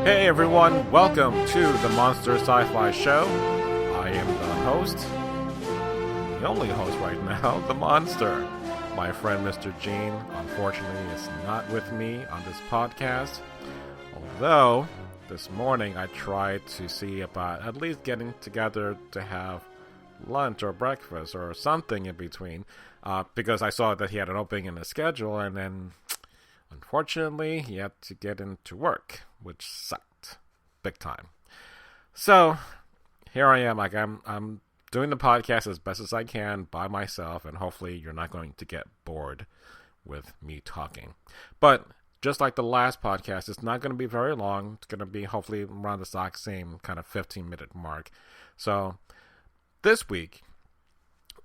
Hey everyone, welcome to the Monster Sci-Fi Show. I am the host, the only host right now, the Monster. My friend Mr. Gene, unfortunately, is not with me on this podcast. Although, this morning I tried to see about at least getting together to have lunch or breakfast or something in between, because I saw that he had an opening in his schedule, and then unfortunately, he had to get into work, which sucked big time. So here I am. I'm doing the podcast as best as I can by myself, and hopefully you're not going to get bored with me talking. But just like the last podcast, it's not going to be very long. It's going to be hopefully around the exact same kind of 15-minute mark. So this week,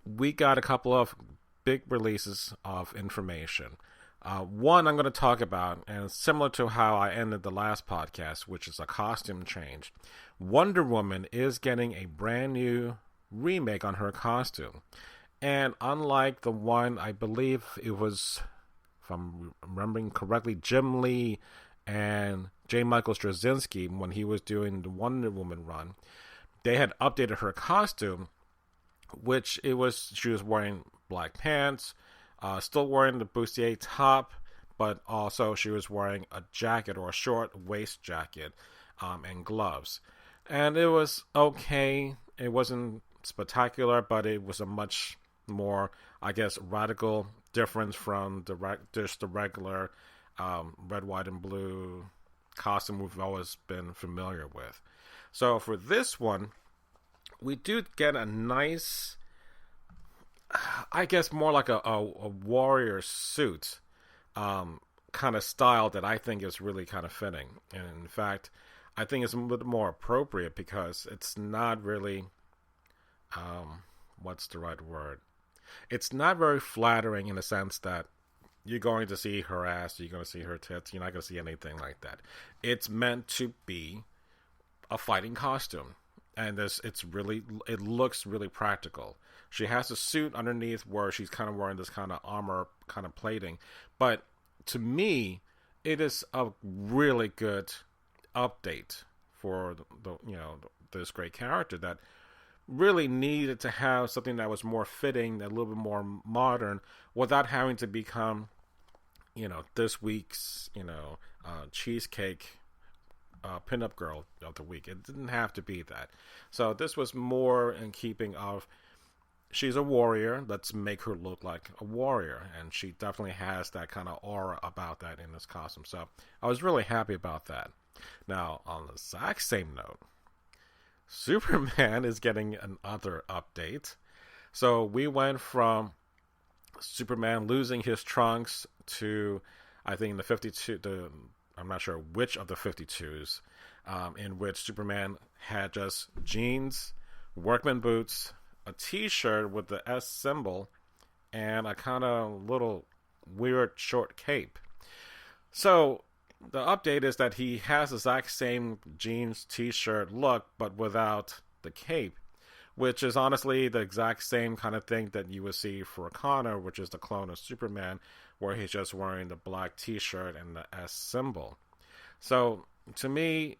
we got a couple of big releases of information. One I'm going to talk about, and similar to how I ended the last podcast, which is a costume change. Wonder Woman is getting a brand new remake on her costume. And unlike the one, I believe it was, if I'm remembering correctly, Jim Lee and J. Michael Straczynski, when he was doing the Wonder Woman run, they had updated her costume, which she was wearing black pants, still wearing the bustier top, but also she was wearing a jacket or a short waist jacket and gloves. And it was okay. It wasn't spectacular, but it was a much more, I guess, radical difference from just the regular red, white, and blue costume we've always been familiar with. So for this one, we do get a nice, I guess more like a warrior suit kind of style that I think is really kind of fitting. And in fact, I think it's a little more appropriate because it's not really, what's the right word? It's not very flattering in the sense that you're going to see her ass, you're going to see her tits, you're not going to see anything like that. It's meant to be a fighting costume. And it looks really practical. She has a suit underneath where she's kind of wearing this kind of armor kind of plating. But to me, it is a really good update for this great character that really needed to have something that was more fitting, a little bit more modern, without having to become, this week's, cheesecake pinup girl of the week. It didn't have to be that. So this was more in keeping of, she's a warrior, let's make her look like a warrior. And she definitely has that kind of aura about that in this costume. So I was really happy about that. Now, on the exact same note, Superman is getting another update. So we went from Superman losing his trunks to, I think, the 52, I'm not sure which of the 52s, in which Superman had just jeans, workman boots, a t-shirt with the S symbol, and a kind of little weird short cape. So the update is that he has the exact same jeans t-shirt look, but without the cape, which is honestly the exact same kind of thing that you would see for Connor, which is the clone of Superman, where he's just wearing the black t-shirt and the S symbol. So to me,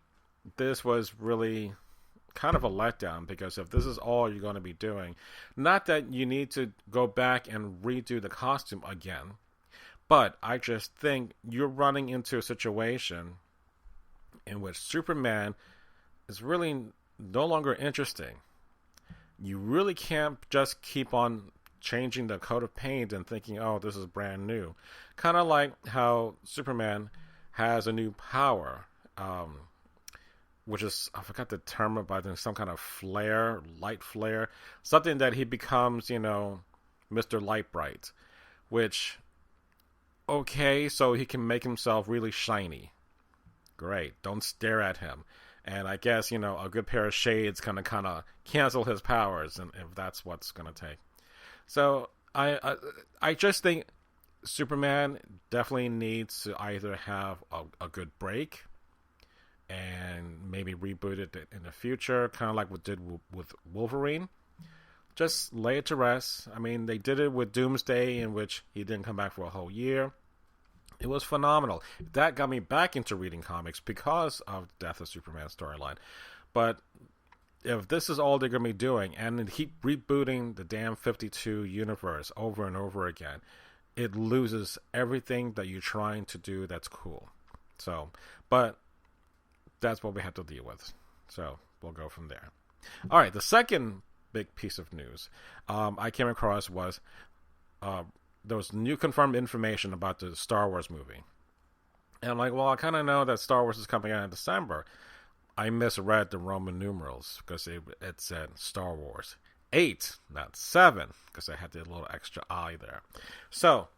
this was really kind of a letdown, because if this is all you're going to be doing, not that you need to go back and redo the costume again, but I just think you're running into a situation in which Superman is really no longer interesting. You really can't just keep on changing the coat of paint and thinking, oh, this is brand new. Kind of like how Superman has a new power, which is, I forgot the term, but some kind of flare, light flare, something that he becomes, Mr. Lightbright, which, okay, so he can make himself really shiny. Great, don't stare at him. And I guess, a good pair of shades kind of cancel his powers, and if that's what's going to take. So I just think Superman definitely needs to either have a good break and maybe reboot it in the future, kind of like we did with Wolverine. Just lay it to rest. I mean, they did it with Doomsday, in which he didn't come back for a whole year. It was phenomenal. That got me back into reading comics because of the Death of Superman storyline. But if this is all they're going to be doing, and they keep rebooting the damn 52 universe over and over again, it loses everything that you're trying to do that's cool. So, but that's what we have to deal with. So, we'll go from there. All right, the second big piece of news I came across was there was new confirmed information about the Star Wars movie. And I'm like, well, I kind of know that Star Wars is coming out in December. I misread the Roman numerals because it said Star Wars 8, not 7, because I had the little extra I there. So,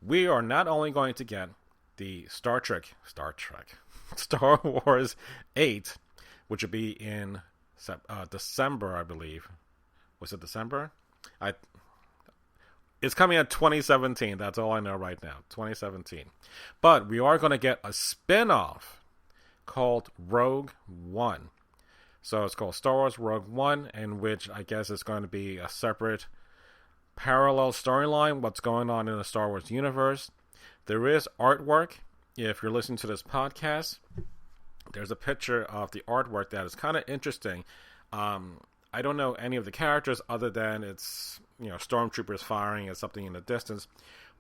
we are not only going to get the Star Wars 8, which will be in December, I believe. Was it December? It's coming out 2017. That's all I know right now. 2017. But we are going to get a spin-off called Rogue One. So it's called Star Wars Rogue One, in which I guess it's going to be a separate parallel storyline, what's going on in the Star Wars universe. There is artwork. If you're listening to this podcast, there's a picture of the artwork that is kind of interesting. I don't know any of the characters other than it's, stormtroopers firing at something in the distance.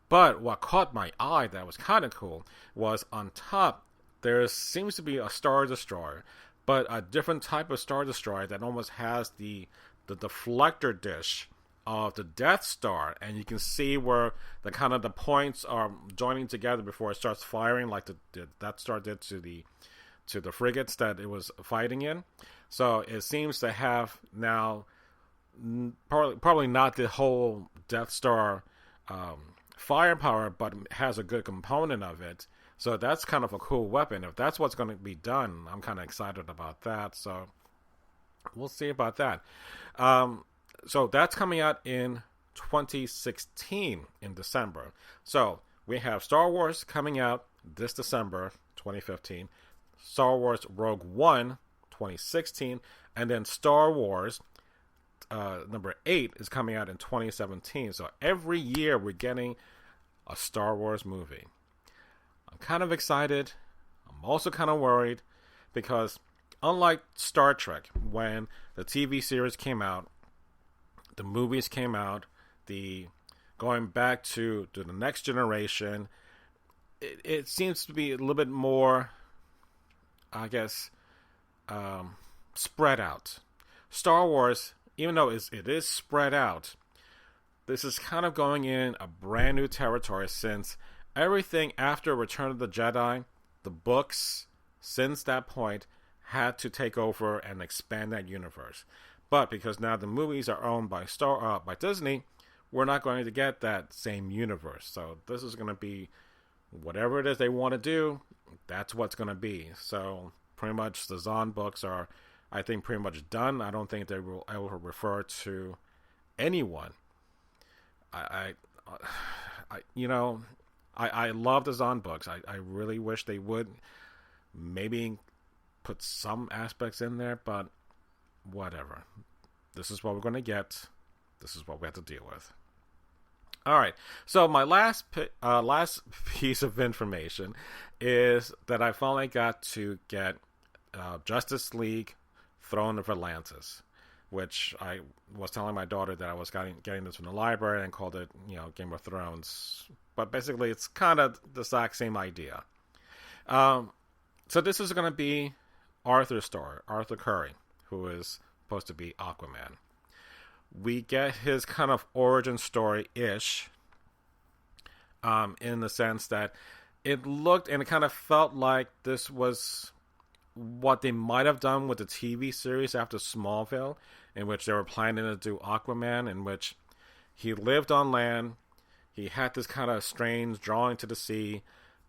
But what caught my eye that was kind of cool was on top, there seems to be a Star Destroyer, but a different type of Star Destroyer that almost has the deflector dish of the Death Star, and you can see where the kind of the points are joining together before it starts firing, like the Death Star did to the frigates that it was fighting in. So it seems to have now probably not the whole Death Star firepower, but has a good component of it. So that's kind of a cool weapon. If that's what's going to be done, I'm kind of excited about that. So we'll see about that. So that's coming out in 2016 in December. So we have Star Wars coming out this December 2015, Star Wars Rogue One 2016, and then Star Wars number 8 is coming out in 2017. So every year we're getting a Star Wars movie. I'm kind of excited. I'm also kind of worried because unlike Star Trek, when the TV series came out, the movies came out, going back to the next generation, it seems to be a little bit more, I guess, spread out. Star Wars, even though it is spread out, this is kind of going in a brand new territory since everything after Return of the Jedi, the books, since that point, had to take over and expand that universe. But because now the movies are owned by Disney, we're not going to get that same universe. So this is going to be whatever it is they want to do, that's what's going to be. So pretty much the Zahn books are, I think, pretty much done. I don't think they will ever refer to anyone. I love the Zahn books. I really wish they would maybe put some aspects in there, but whatever. This is what we're going to get. This is what we have to deal with. All right. So my last piece of information is that I finally got to get Justice League Throne of Atlantis, which I was telling my daughter that I was getting this from the library and called it, Game of Thrones. But basically, it's kind of the exact same idea. So this is going to be Arthur's story, Arthur Curry, who is supposed to be Aquaman. We get his kind of origin story-ish, in the sense that it looked and it kind of felt like this was what they might have done with the TV series after Smallville, in which they were planning to do Aquaman, in which he lived on land, he had this kind of strange drawing to the sea,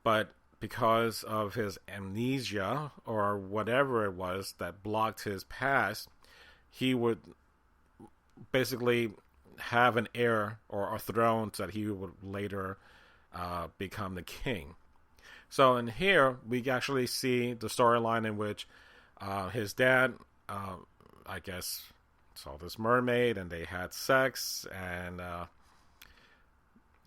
but because of his amnesia or whatever it was that blocked his past, he would basically have an heir or a throne so that he would later become the king. So in here, we actually see the storyline in which his dad, I guess, saw this mermaid and they had sex, and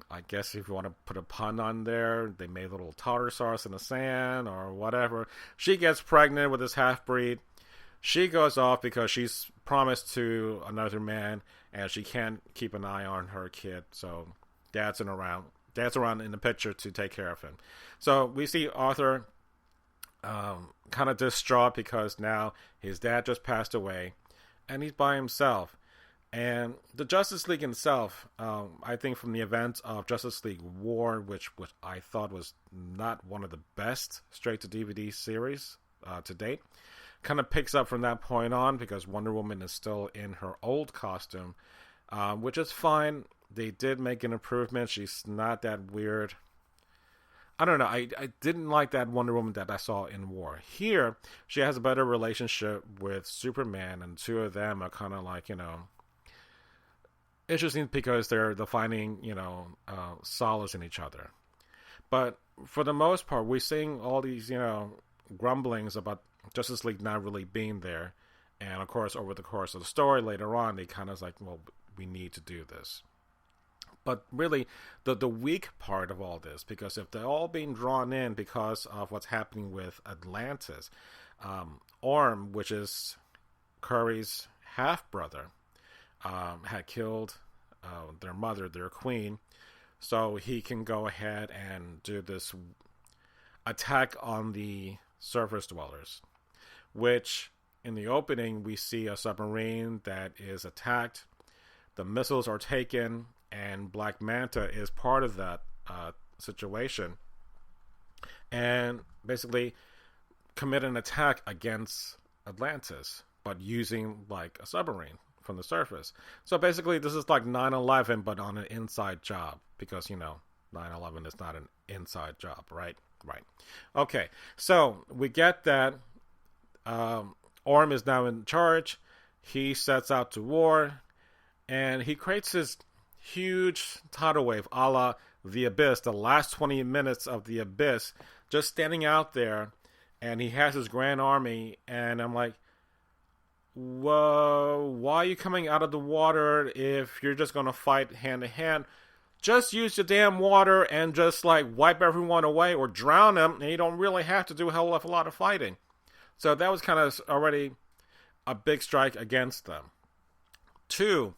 I guess if you want to put a pun on there, they made little tartar sauce in the sand or whatever. She gets pregnant with this half-breed. She goes off because she's promised to another man, and she can't keep an eye on her kid. So dad's around in the picture to take care of him. So we see Arthur kind of distraught because now his dad just passed away, and he's by himself. And the Justice League itself, I think from the events of Justice League War, which I thought was not one of the best straight-to-DVD series to date, kind of picks up from that point on because Wonder Woman is still in her old costume, which is fine. They did make an improvement. She's not that weird. I don't know. I didn't like that Wonder Woman that I saw in War. Here, she has a better relationship with Superman, and two of them are kind of like, interesting because they're finding, solace in each other. But for the most part, we're seeing all these, grumblings about Justice League not really being there. And of course, over the course of the story later on, they kind of like, well, we need to do this. But really, the weak part of all this, because if they're all being drawn in because of what's happening with Atlantis, Orm, which is Curry's half-brother, had killed their mother, their queen, so he can go ahead and do this attack on the surface dwellers, which in the opening we see a submarine that is attacked, the missiles are taken, and Black Manta is part of that situation, and basically commit an attack against Atlantis, but using like a submarine from the surface. So basically this is like 9/11 but on an inside job, because 9/11 is not an inside job, right? Okay, so we get that Orm is now in charge. He sets out to war, and he creates this huge tidal wave a la The Abyss, the last 20 minutes of The Abyss, just standing out there, and he has his grand army, and I'm like, whoa, why are you coming out of the water if you're just going to fight hand to hand? Just use the damn water and just like wipe everyone away or drown them, and you don't really have to do a hell of a lot of fighting. So that was kind of already a big strike against them. 2,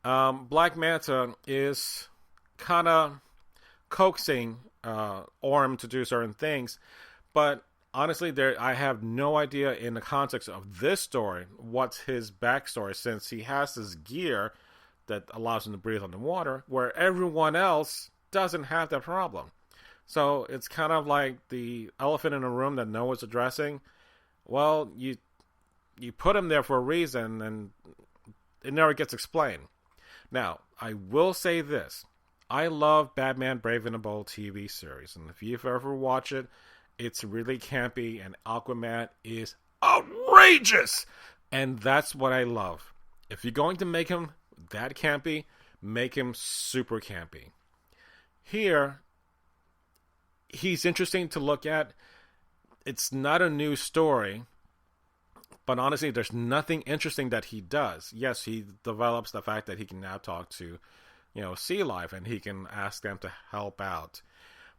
Black Manta is kind of coaxing Orm to do certain things, but honestly, I have no idea in the context of this story what's his backstory, since he has this gear that allows him to breathe on the water, where everyone else doesn't have that problem. So it's kind of like the elephant in the room that no one's addressing. Well, you put him there for a reason, and it never gets explained. Now, I will say this. I love Batman Brave and the Bold TV series, and if you've ever watched it, it's really campy, and Aquaman is outrageous! And that's what I love. If you're going to make him that campy, make him super campy. Here, he's interesting to look at. It's not a new story, but honestly, there's nothing interesting that he does. Yes, he develops the fact that he can now talk to, sea life, and he can ask them to help out.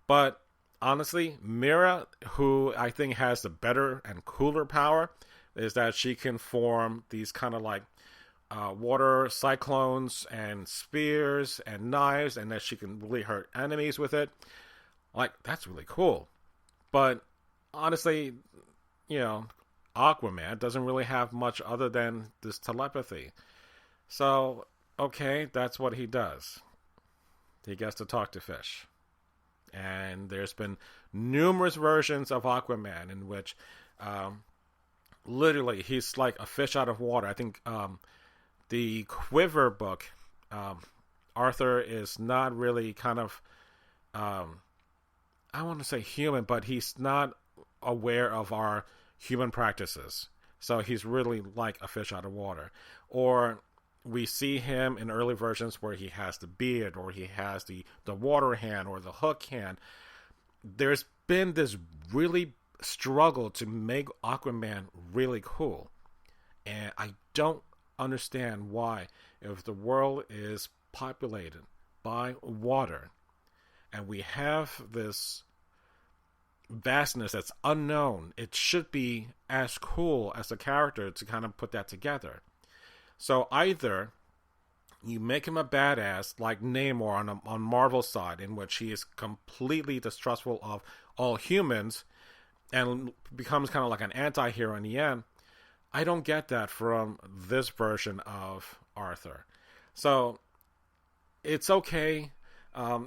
But honestly, Mira, who I think has the better and cooler power, is that she can form these kind of like water cyclones and spears and knives, and that she can really hurt enemies with it. Like, that's really cool. But honestly, Aquaman doesn't really have much other than this telepathy. So, okay, that's what he does. He gets to talk to fish. And there's been numerous versions of Aquaman in which literally he's like a fish out of water. I think the Quiver book, Arthur is not really kind of, I want to say human, but he's not aware of our human practices. So he's really like a fish out of water. Or we see him in early versions where he has the beard, or he has the water hand, or the hook hand. There's been this really struggle to make Aquaman really cool. And I don't understand why, if the world is populated by water, and we have this vastness that's unknown, it should be as cool as a character to kind of put that together. So either you make him a badass like Namor on Marvel's side, in which he is completely distrustful of all humans and becomes kind of like an anti-hero in the end. I don't get that from this version of Arthur. So it's okay.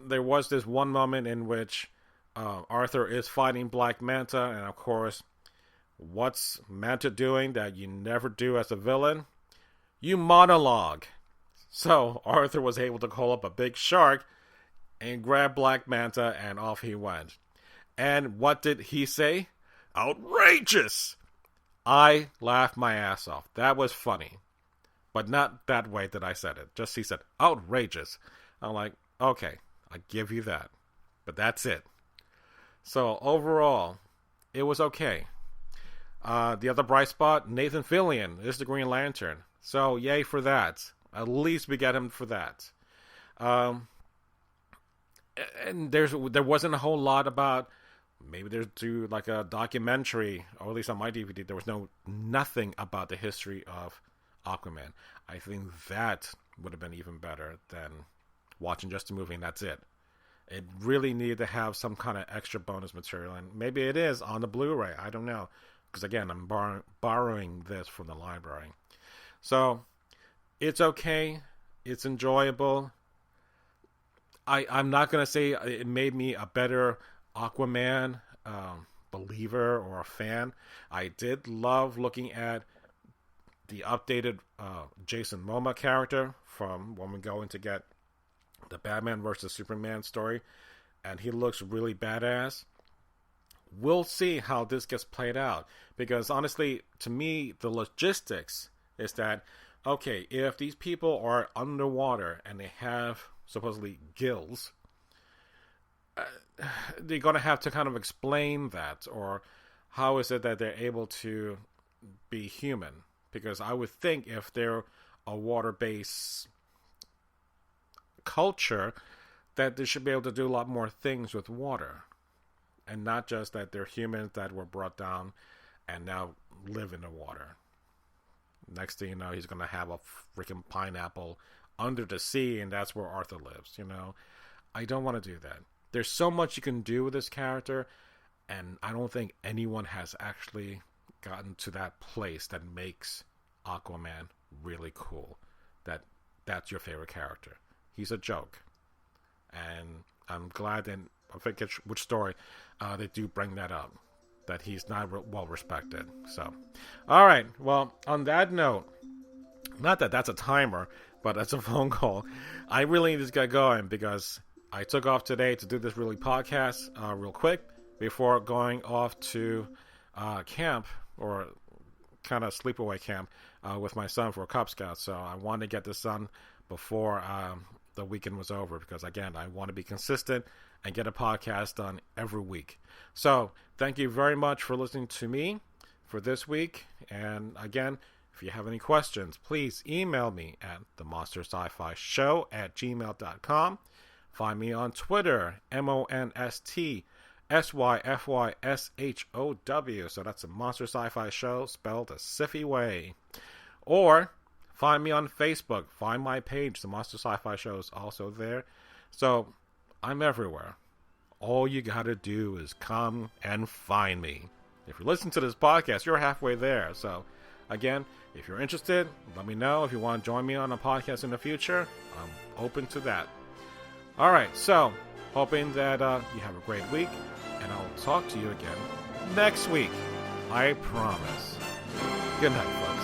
There was this one moment in which Arthur is fighting Black Manta, and of course, what's Manta doing that you never do as a villain? You monologue. So Arthur was able to call up a big shark and grab Black Manta, and off he went. And what did he say? Outrageous! I laughed my ass off. That was funny. But not that way that I said it. Just he said, outrageous. I'm like, okay, I give you that. But that's it. So overall, it was okay. The other bright spot, Nathan Fillion is the Green Lantern. So yay for that. At least we get him for that. And there wasn't a whole lot about, maybe there's do like a documentary, or at least on my DVD, there was nothing about the history of Aquaman. I think that would have been even better than watching just the movie and that's it. It really needed to have some kind of extra bonus material, and maybe it is on the Blu-ray. I don't know, because again, I'm borrowing this from the library. So it's okay. It's enjoyable. I'm not going to say it made me a better Aquaman believer or a fan. I did love looking at the updated Jason Momoa character from when we go in to get the Batman versus Superman story, and he looks really badass. We'll see how this gets played out, because honestly, to me, the logistics is that, okay, if these people are underwater and they have supposedly gills, they're going to have to kind of explain that, or how is it that they're able to be human? Because I would think if they're a water-based culture, that they should be able to do a lot more things with water, and not just that they're humans that were brought down and now live in the water. Next thing you know, he's going to have a freaking pineapple under the sea, and that's where Arthur lives, you know? I don't want to do that. There's so much you can do with this character, and I don't think anyone has actually gotten to that place that makes Aquaman really cool. That's your favorite character. He's a joke. And I'm glad that, I forget which story, they do bring that up, that he's not well respected. So, alright, well, on that note, not that that's a timer, but that's a phone call. I really need to get going, because I took off today to do this really podcast real quick before going off to camp, or kind of sleepaway camp with my son for a Cub Scout. So I wanted to get this done before the weekend was over, because again, I want to be consistent and get a podcast done every week. So thank you very much for listening to me for this week. And again, if you have any questions, please email me at themonsterscifishow@gmail.com. Find me on Twitter, MonsterSyFyShow. So that's a Monster Sci-Fi Show spelled a Scifi way. Or find me on Facebook. Find my page. The Monster Sci-Fi Show is also there. So I'm everywhere. All you got to do is come and find me. If you listen to this podcast, you're halfway there. So again, if you're interested, let me know. If you want to join me on a podcast in the future, I'm open to that. All right, so hoping that you have a great week, and I'll talk to you again next week. I promise. Good night, folks.